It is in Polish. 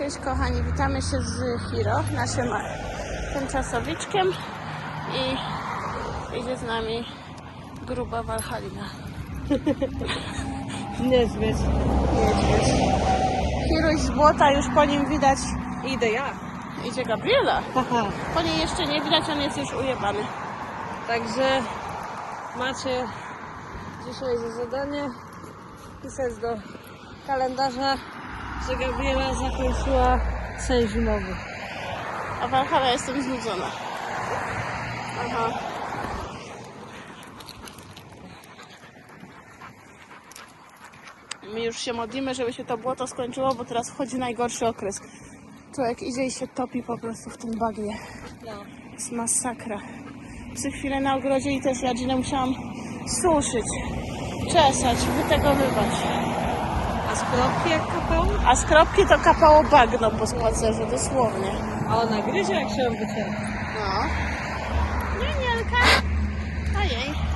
Cześć kochani, witamy się z Hiro, naszym tymczasowiczkiem i idzie z nami gruba Walhalina. Niedźwiedź. Hiruś z błota, już po nim widać. Idę ja. Idzie Gabriela. Haha. Po niej jeszcze nie widać, on jest już ujebany. Także macie dzisiaj za zadanie pisać do kalendarza, że Gabriela zakończyła sen zimowy. A Walhala jestem znudzona. Aha. My już się modlimy, żeby się to błoto skończyło, bo teraz wchodzi najgorszy okres. Człowiek idzie i się topi po prostu w tym bagnie. No. To jest masakra. Psy chwilę na ogrodzie i też jadzinę musiałam suszyć, czesać, wytegowywać. A z kropki jak kapało? A z kropki to kapało bagno po spacerze, dosłownie. A ona gryzie jak się ją wyciera. No. Nienielka. Ojej.